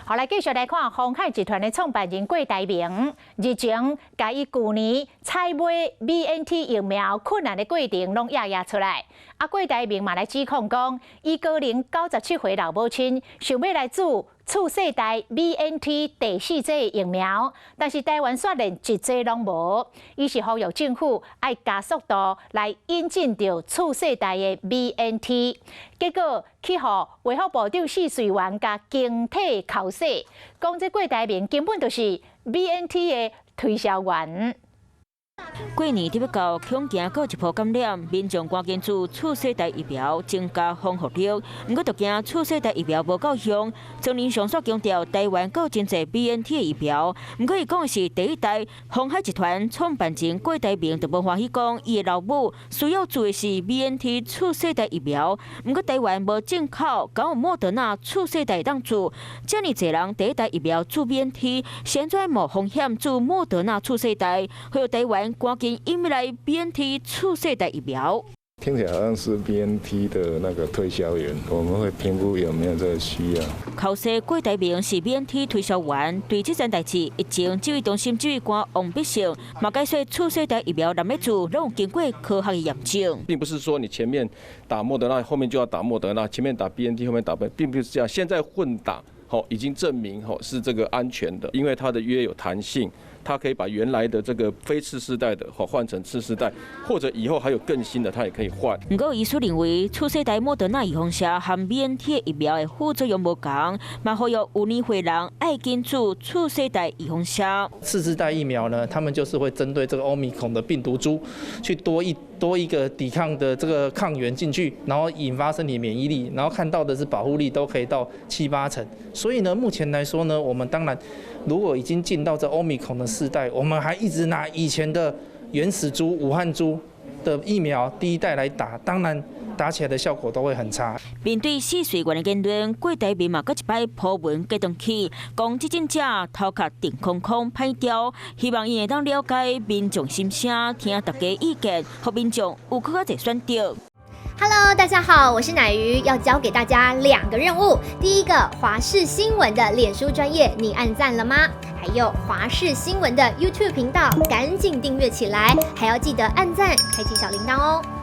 后来继续来看鸿海集团的创办人郭台铭，日前甲伊去年采买 BNT 疫苗困难的过程拢压出来。郭台铭嘛来指控讲，伊高龄97岁老母亲想要来注次世代 BNT 第4剂疫苗，但是台湾却连一剂拢无。伊是呼吁政府爱加速度来引进到次世代的 BNT， 结果去互卫福部长试水员甲经体考试，讲这郭台铭根本就是 BNT 的推销员。过年伫要到，恐惊搁一波感染，民众赶紧注次世代疫苗，增加防护力。不过，就惊次世代疫苗无够用。曾林上所强调，台湾有真侪 BNT 的疫苗。不过，伊讲的是第一代。鸿海集团创办人郭台铭就无欢喜讲，伊的老母需要注的是 BNT 次世代疫苗。不过，台湾无进口，敢有莫德纳次世代当注？遮尔侪人第一代疫苗注 BNT， 现在无风险注莫德纳次世代，还有台湾。赶紧引来 BNT 次世代疫苗，听起来好像是 BNT 的那个推销员，我们会评估有没有这个需要。考试郭台铭是 BNT 推销员，对这件代志，以前指挥中心指挥官王必胜嘛解说次世代疫苗难要做，拢有经过科学的验证，并不是说你前面打莫德纳，后面就要打莫德纳，前面打 BNT， 后面打 BNT， 并不是这样。现在混打，已经证明是这个安全的，因为它的约有弹性。它可以把原来的这个非次世代的换成次世代，或者以后还有更新的，它也可以换。不过，医师认为次世代莫德纳预防下和 BNT 疫苗的副作用无同，嘛呼吁有年岁人爱紧注次世代预防下。次世代疫苗呢，他们就是会针对这个欧米孔的病毒株，去多一个抵抗的这个抗原进去，然后引发身体免疫力，然后看到的是保护力都可以到7、8成。所以呢，目前来说呢，我们当然如果已经进到这欧米孔的世代，我们还一直拿以前的原始株、武汉株的疫苗第一代来打，当然打起来的效果都会很差。面对试水员的言论，郭台铭嘛，搁一摆铺文激动起，讲执政者头壳定空空歹调，希望伊会当了解民众心声，听大家意见，让民众有更加侪选择。Hello， 大家好，我是乃瑜，要教给大家2个任务。第一个，华视新闻的脸书专页，你按赞了吗？还有华视新闻的 YouTube 频道，赶紧订阅起来，还要记得按赞，开启小铃铛哦。